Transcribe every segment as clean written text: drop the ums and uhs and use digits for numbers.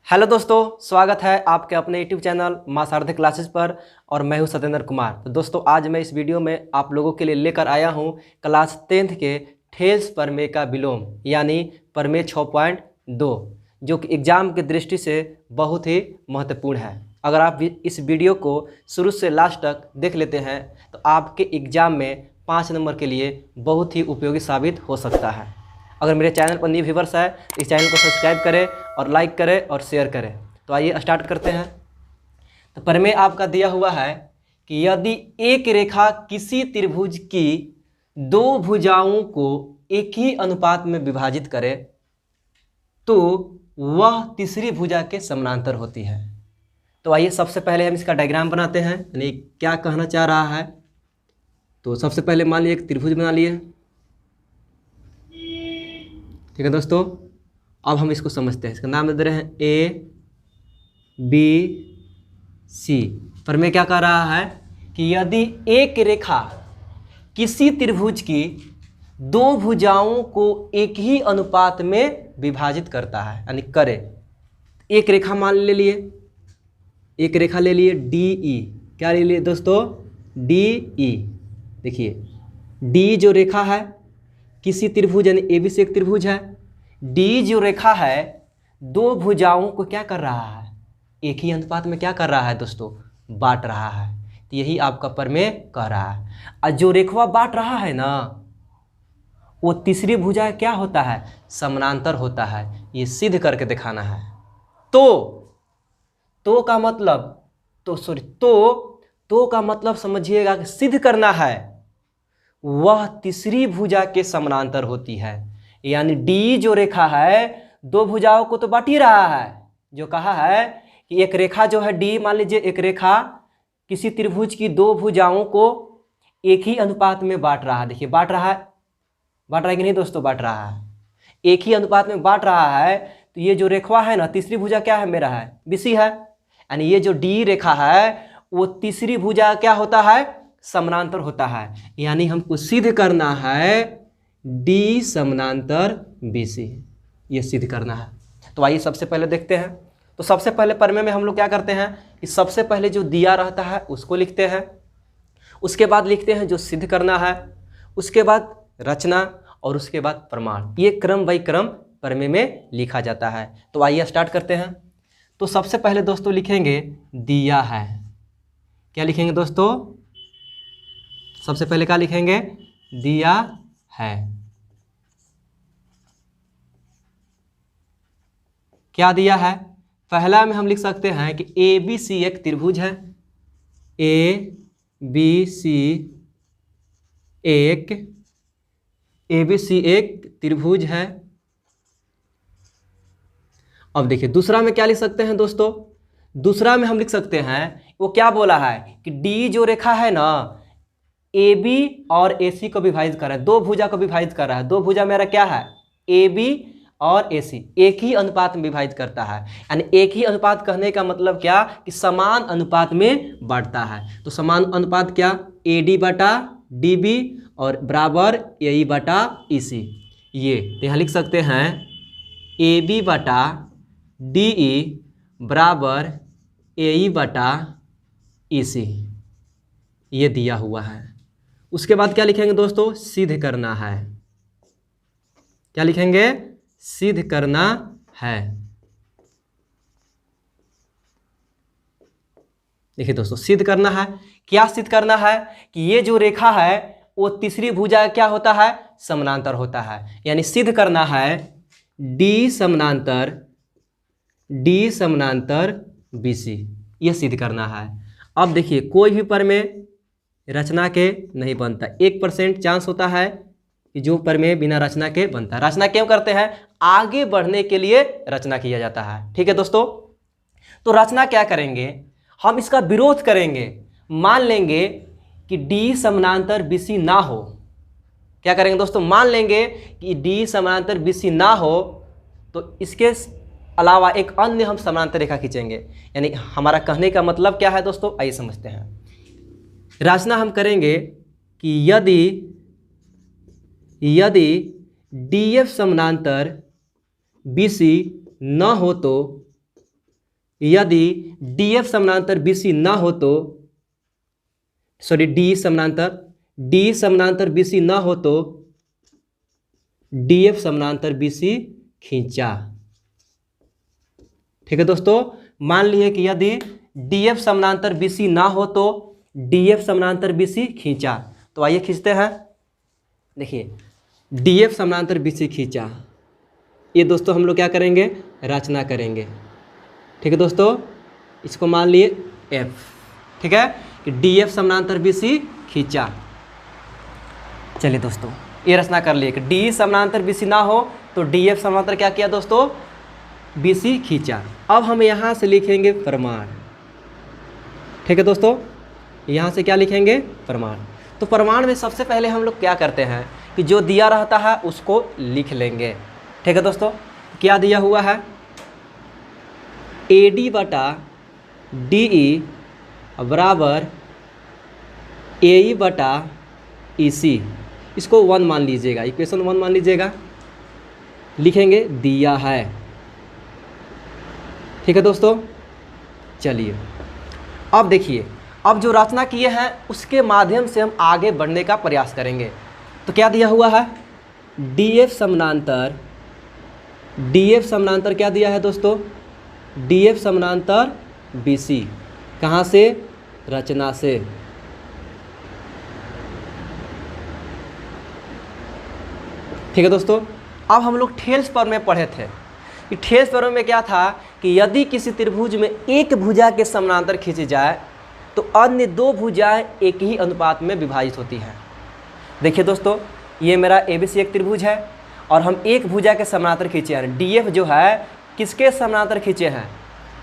Hello दोस्तों, स्वागत है आपके अपने यूट्यूब चैनल मां शारदा क्लासेस पर। और मैं हूं सत्येंद्र कुमार। तो दोस्तों, आज मैं इस वीडियो में आप लोगों के लिए लेकर आया हूं क्लास 10th के ठेल्स प्रमेय का विलोम यानी प्रमेय 6.2, जो कि एग्जाम की दृष्टि से बहुत ही महत्वपूर्ण है। अगर आप इस वीडियो को शुरू से लास्ट तक देख लेते हैं तो आपके एग्जाम में 5 नंबर के लिए बहुत ही उपयोगी साबित हो सकता है। अगर मेरे चैनल पर न्यू व्यूवर्स है तो इस चैनल को सब्सक्राइब करें और लाइक करें और शेयर करें। तो आइए स्टार्ट करते हैं। तो प्रमेय आपका दिया हुआ है कि यदि एक रेखा किसी त्रिभुज की दो भुजाओं को एक ही अनुपात में विभाजित करे तो वह तीसरी भुजा के समानांतर होती है। तो आइए सबसे पहले हम इसका डायग्राम बनाते हैं, यानी क्या कहना चाह रहा है। तो सबसे पहले मान लीजिए एक त्रिभुज बना लिए, ठीक है दोस्तों। अब हम इसको समझते हैं, इसका नाम दे रहे हैं ए बी सी। प्रमेय क्या कह रहा है कि यदि एक रेखा किसी त्रिभुज की दो भुजाओं को एक ही अनुपात में विभाजित करता है, यानी करे। एक रेखा मान ले लिए, एक रेखा ले लिए डी ई। क्या ले लिए दोस्तों? D E. देखिए डी जो रेखा है किसी त्रिभुज यानी ए बी से एक त्रिभुज है, डी जो रेखा है दो भुजाओं को क्या कर रहा है? एक ही अनुपात में क्या कर रहा है दोस्तों? बांट रहा है। तो यही आपका प्रमेय कह रहा है। और जो रेखा बांट रहा है ना, वो तीसरी भुजा क्या होता है? समानांतर होता है। ये सिद्ध करके दिखाना है। तो का मतलब तो का मतलब समझिएगा कि सिद्ध करना है वह तीसरी भुजा के समानांतर होती है। यानी डी जो रेखा है दो भुजाओं को तो बांट ही रहा है। जो कहा है कि एक रेखा जो है डी, मान लीजिए एक रेखा किसी त्रिभुज की दो भुजाओं को एक ही अनुपात में बांट रहा है। देखिए बांट रहा है कि नहीं दोस्तों? बांट रहा है, एक ही अनुपात में बांट रहा है। तो ये जो रेखा है ना, तीसरी भुजा क्या है? मेरा है बीसी है। यानी ये जो डी रेखा है वो तीसरी भुजा क्या होता है? समानांतर होता है। यानी हमको सिद्ध करना है डी समानांतर बीसी, ये सिद्ध करना है। तो आइए सबसे पहले देखते हैं। तो सबसे पहले प्रमेय में हम लोग क्या करते हैं कि सबसे पहले जो दिया रहता है उसको लिखते हैं, उसके बाद लिखते हैं जो सिद्ध करना है, उसके बाद रचना और उसके बाद प्रमाण। ये क्रम बाई क्रम प्रमेय में लिखा जाता है। तो आइए स्टार्ट करते हैं। तो सबसे पहले दोस्तों लिखेंगे दिया है। क्या लिखेंगे दोस्तों? सबसे पहले क्या लिखेंगे? दिया है। क्या दिया है? पहला में हम लिख सकते हैं कि ए बी सी एक त्रिभुज है। ए बी सी एक त्रिभुज है। अब देखिए दूसरा में क्या लिख सकते हैं दोस्तों? दूसरा में हम लिख सकते हैं, वो क्या बोला है कि डी जो रेखा है ना, ए बी और ए सी को विभाजित कर रहा है, दो भुजा को विभाजित कर रहा है। दो भुजा मेरा क्या है? ए बी और ए सी एक ही अनुपात में विभाजित करता है। यानी एक ही अनुपात कहने का मतलब क्या कि समान अनुपात में बांटता है। तो समान अनुपात क्या? ए डी बटा डी बी और बराबर ए ई बटा ई सी। ये तो यहाँ लिख सकते हैं ए बी बटा डी ई बराबर ए ई बटा ई सी। ये दिया हुआ है। उसके बाद क्या लिखेंगे दोस्तों? सिद्ध करना है। क्या लिखेंगे? सिद्ध करना है। देखिए दोस्तों, सिद्ध करना है। क्या सिद्ध करना है कि ये जो रेखा है वो तीसरी भुजा क्या होता है? समानांतर होता है। यानी सिद्ध करना है डी समानांतर बीसी। यह सिद्ध करना है। अब देखिए कोई भी प्रमेय रचना के नहीं बनता। 1% चांस होता है कि जो प्रमेय बिना रचना के बनता है। रचना क्यों करते हैं? आगे बढ़ने के लिए रचना किया जाता है। ठीक है दोस्तों। तो रचना क्या करेंगे? हम इसका विरोध करेंगे। मान लेंगे कि डी समानांतर बीसी ना हो। क्या करेंगे दोस्तों? मान लेंगे कि डी समानांतर बीसी ना हो तो इसके अलावा एक अन्य हम समानांतर रेखा खींचेंगे। यानी हमारा कहने का मतलब क्या है दोस्तों? आइए समझते हैं। रचना हम करेंगे कि यदि डी एफ समानांतर बी सी न हो तो यदि DF समानांतर BC ना हो तो, सॉरी D समानांतर BC ना हो तो DF समानांतर BC खींचा। ठीक है दोस्तों, मान लिए कि यदि DF समानांतर BC ना हो तो DF समानांतर BC खींचा। तो आइए खींचते हैं। देखिए DF समानांतर BC खींचा, ये दोस्तों हम लोग क्या करेंगे, रचना करेंगे। ठीक है दोस्तों, इसको मान लिए F। ठीक है कि DF समानांतर BC खींचा। चलिए दोस्तों ये रचना कर लिए कि D समानांतर BC ना हो तो DF समानांतर क्या किया दोस्तों, BC खींचा। अब हम यहाँ से लिखेंगे प्रमाण। ठीक है दोस्तों, यहाँ से क्या लिखेंगे, प्रमाण। तो प्रमाण में सबसे पहले हम लोग क्या करते हैं कि जो दिया रहता है उसको लिख लेंगे। ठीक है दोस्तों, क्या दिया हुआ है, AD बटा DE बराबर AE बटा EC, इसको 1 मान लीजिएगा, इक्वेशन 1 मान लीजिएगा, लिखेंगे दिया है। ठीक है दोस्तों, चलिए अब देखिए, अब जो रचना किए हैं उसके माध्यम से हम आगे बढ़ने का प्रयास करेंगे। तो क्या दिया हुआ है, DF समानांतर क्या दिया है दोस्तों, DF समानांतर BC, कहाँ से, रचना से। ठीक है दोस्तों, अब हम लोग ठेल्स पर में पढ़े थे कि ठेल्स पर में क्या था कि यदि किसी त्रिभुज में एक भुजा के समानांतर खींची जाए तो अन्य दो भुजाएं एक ही अनुपात में विभाजित होती हैं। देखिए दोस्तों, ये मेरा ABC एक त्रिभुज है और हम एक भुजा के समानांतर खींचे हैं। DF जो है किसके समानांतर खींचे हैं,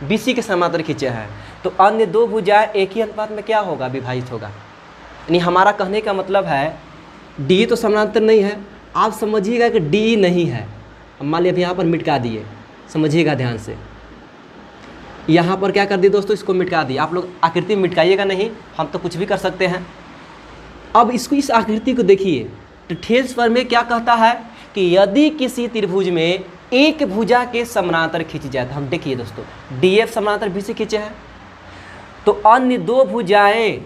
BC के समानांतर खींचे हैं, तो अन्य दो भुजाएं एक ही अनुपात में क्या होगा, विभाजित होगा। यानी हमारा कहने का मतलब है D तो समानांतर नहीं है, आप समझिएगा कि D नहीं है। हम मान लिया यहाँ पर मिटका दिए, समझिएगा ध्यान से, यहाँ पर क्या कर दिए दोस्तों, इसको मिटका दिए। आप लोग आकृति मिटकाइएगा नहीं, हम तो कुछ भी कर सकते हैं। अब इसको, इस आकृति को देखिए, तो ठेल्स पर में क्या कहता है कि यदि किसी त्रिभुज में एक भुजा के समानांतर खींची जाए, तो हम देखिए दोस्तों DF समानांतर BC खींचे हैं, तो अन्य दो भुजाएं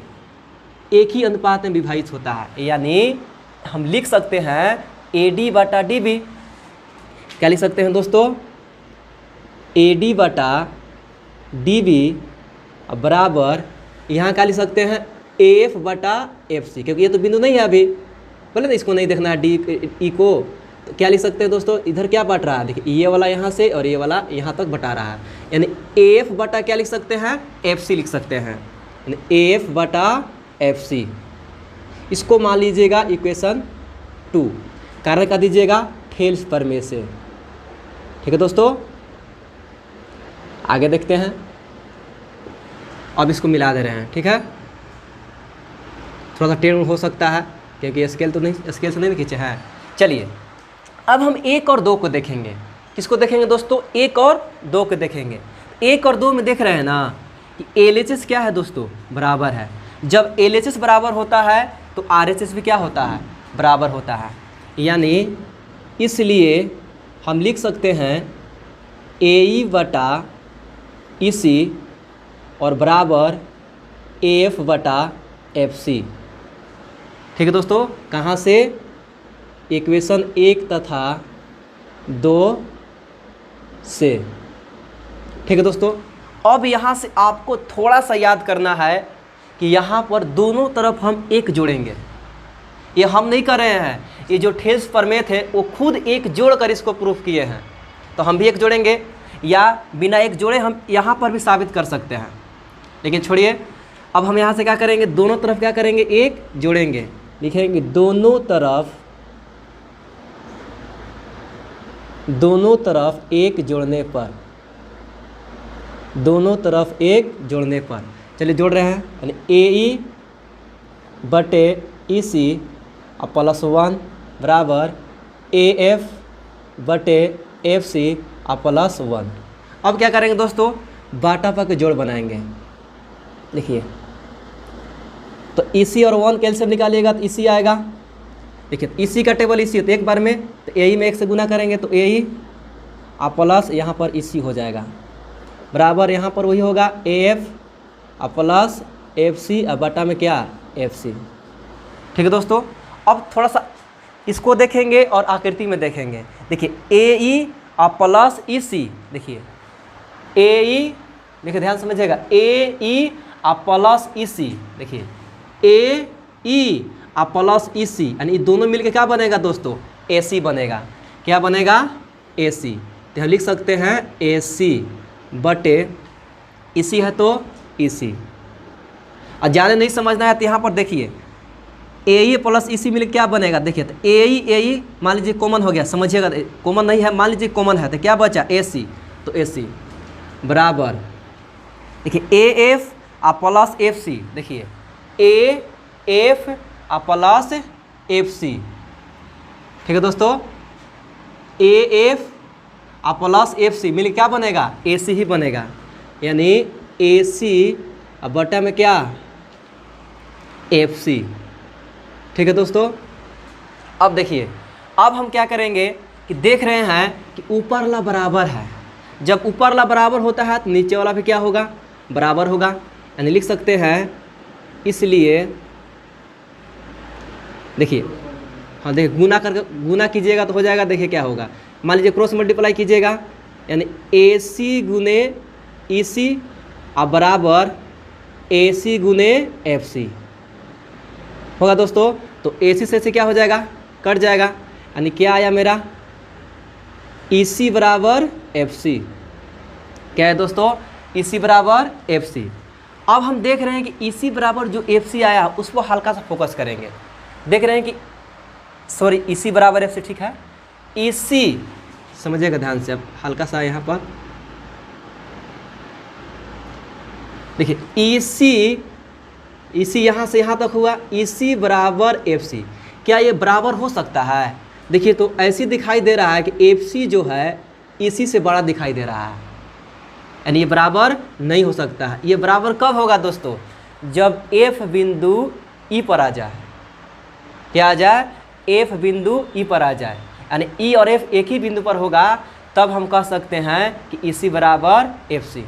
एक ही अनुपात में विभाजित होता है। यानी हम लिख सकते हैं AD बटा DB, क्या लिख सकते हैं दोस्तों, AD बटा DB बराबर, यहाँ क्या लिख सकते हैं, AF बटा FC, क्योंकि ये तो बिंदु नहीं है अभी, बोले ना इसको नहीं देखना है E को, तो क्या लिख सकते हैं दोस्तों, इधर क्या बट रहा है, देखिए ये वाला यहाँ से और ये वाला यहाँ तक बटा रहा है, यानी AF बटा क्या लिख सकते हैं, FC लिख सकते हैं, यानी AF बटा FC। इसको मान लीजिएगा इक्वेशन 2, कारण का दीजिएगा ठेल्स प्रमेय से। ठीक है दोस्तों, आगे देखते हैं। अब इसको मिला दे रहे हैं। ठीक है, थोड़ा सा टेढ़ हो सकता है क्योंकि स्केल से नहीं खींचे हैं। चलिए अब हम 1 और 2 को देखेंगे। किसको देखेंगे दोस्तों, 1 और 2 को देखेंगे। 1 और 2 में देख रहे हैं ना कि LHS क्या है दोस्तों, बराबर है। जब LHS बराबर होता है तो RHS भी क्या होता है, बराबर होता है। यानी इसलिए हम लिख सकते हैं AE बटा EC और बराबर AF बटा FC। ठीक है दोस्तों, कहाँ से, इक्वेशन 1 तथा 2 से। ठीक है दोस्तों, अब यहाँ से आपको थोड़ा सा याद करना है कि यहाँ पर दोनों तरफ हम 1 जोड़ेंगे। ये हम नहीं कर रहे हैं, ये जो ठेल्स प्रमेय थे वो खुद 1 जोड़कर इसको प्रूफ किए हैं, तो हम भी 1 जोड़ेंगे, या बिना 1 जोड़े हम यहाँ पर भी साबित कर सकते हैं। लेकिन छोड़िए, अब हम यहाँ से क्या करेंगे, दोनों तरफ क्या करेंगे, 1 जोड़ेंगे, लिखेंगे दोनों तरफ 1 जोड़ने पर, दोनों तरफ 1 जोड़ने पर। चलिए जोड़ रहे हैं, यानी AE बटे EC प्लस 1 बराबर AF बटे FC प्लस 1। अब क्या करेंगे दोस्तों, बाटा पर के जोड़ बनाएंगे। देखिए, तो EC और 1 कैल्शियम निकालिएगा तो EC आएगा। देखिए EC का टेबल EC तो एक बार में, तो AE में 1 से गुना करेंगे तो AE प्लस यहाँ पर EC हो जाएगा। बराबर यहाँ पर वही होगा AF प्लस FC और बटा में क्या FC। ठीक है दोस्तों, अब थोड़ा सा इसको देखेंगे और आकृति में देखेंगे। देखिए AE प्लस EC, देखिए AE, देखिए ध्यान समझिएगा, AE प्लस EC, देखिए AE प्लस EC यानी दोनों मिलके क्या बनेगा दोस्तों, AC बनेगा। क्या बनेगा, AC। तो हम लिख सकते हैं AC बटे EC है तो EC। और ज़्यादा नहीं समझना है तो यहाँ पर देखिए AE प्लस EC मिल क्या बनेगा, देखिए तो AE मान लीजिए कॉमन हो गया, समझिएगा कॉमन नहीं है, मान लीजिए कॉमन है तो क्या बचा AC, तो AC बराबर देखिए AF प्लस FC, देखिए AF प्लस FC। ठीक है दोस्तों, AF प्लस FC मिल क्या बनेगा, AC ही बनेगा, यानी AC बटा में क्या FC। ठीक है दोस्तों, अब देखिए, अब हम क्या करेंगे कि देख रहे हैं कि ऊपर वाला बराबर है, जब ऊपर वाला बराबर होता है तो नीचे वाला भी क्या होगा, बराबर होगा। यानी लिख सकते हैं, इसलिए देखिए, हाँ देखिए गुना करके गुना कीजिएगा तो हो जाएगा, देखिए क्या होगा, मान लीजिए क्रॉस मल्टीप्लाई कीजिएगा, यानी AC गुने EC बराबर AC गुने FC होगा दोस्तों। तो AC से क्या हो जाएगा, कट जाएगा, यानी क्या आया मेरा, EC बराबर FC। क्या है दोस्तों, EC बराबर FC। अब हम देख रहे हैं कि EC बराबर जो FC आया उस पर हल्का सा फोकस करेंगे। देख रहे हैं कि सॉरी EC बराबर FC, ठीक है, EC समझिएगा ध्यान से, अब हल्का सा यहाँ पर देखिए EC यहाँ से यहाँ तक हुआ, EC बराबर FC। क्या ये बराबर हो सकता है, देखिए तो ऐसे दिखाई दे रहा है कि FC जो है EC से बड़ा दिखाई दे रहा है, यानी ये बराबर नहीं हो सकता है। ये बराबर कब होगा दोस्तों, जब F बिंदु E पर आ जाए। क्या आ जाए, F बिंदु E पर आ जाए, यानी E और F एक ही बिंदु पर होगा, तब हम कह सकते हैं कि EC बराबर FC।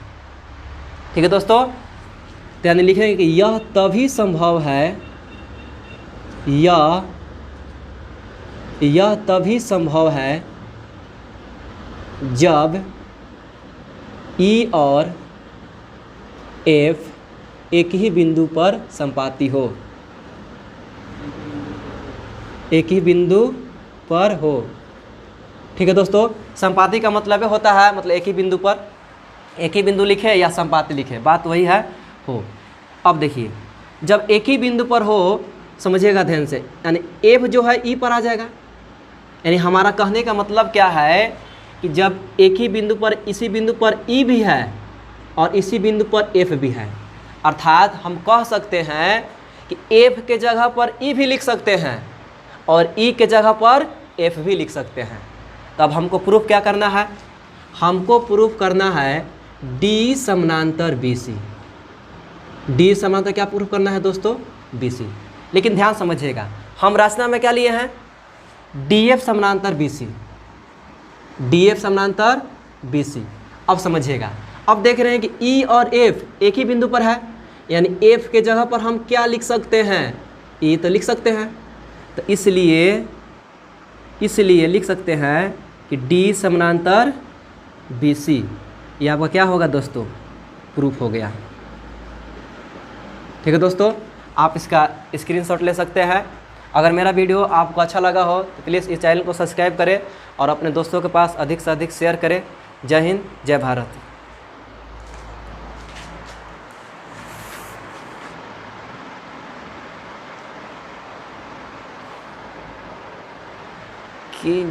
ठीक है दोस्तों, तो यानी लिखेंगे कि यह तभी संभव है, यह तभी संभव है जब E और F एक ही बिंदु पर संपाती हो, एक ही बिंदु पर हो। ठीक है दोस्तों, संपाती का मतलब होता है, मतलब एक ही बिंदु पर, एक ही बिंदु लिखे या संपाती लिखे, बात वही है, हो। अब देखिए, जब एक ही बिंदु पर हो, समझिएगा ध्यान से, यानी F जो है E पर आ जाएगा। यानी हमारा कहने का मतलब क्या है कि जब एक ही बिंदु पर, इसी बिंदु पर E भी है और इसी बिंदु पर F भी है, अर्थात हम कह सकते हैं कि F के जगह पर E भी लिख सकते हैं और E के जगह पर F भी लिख सकते हैं। तब हमको प्रूफ क्या करना है, हमको प्रूफ करना है D समानांतर BC। D समानांतर क्या प्रूफ करना है दोस्तों, BC। लेकिन ध्यान समझिएगा, हम रचना में क्या लिए हैं, DF समानांतर BC, DF समानांतर BC। अब समझिएगा, अब देख रहे हैं कि E और F एक ही बिंदु पर है, यानी F के जगह पर हम क्या लिख सकते हैं, E तो लिख सकते हैं, तो इसलिए लिख सकते हैं कि D समानांतर BC। ये आपका क्या होगा दोस्तों, प्रूफ हो गया। ठीक है दोस्तों, आप इसका स्क्रीनशॉट ले सकते हैं। अगर मेरा वीडियो आपको अच्छा लगा हो तो प्लीज़ इस चैनल को सब्सक्राइब करें और अपने दोस्तों के पास अधिक से अधिक शेयर करें। जय हिंद, जय भारत। कि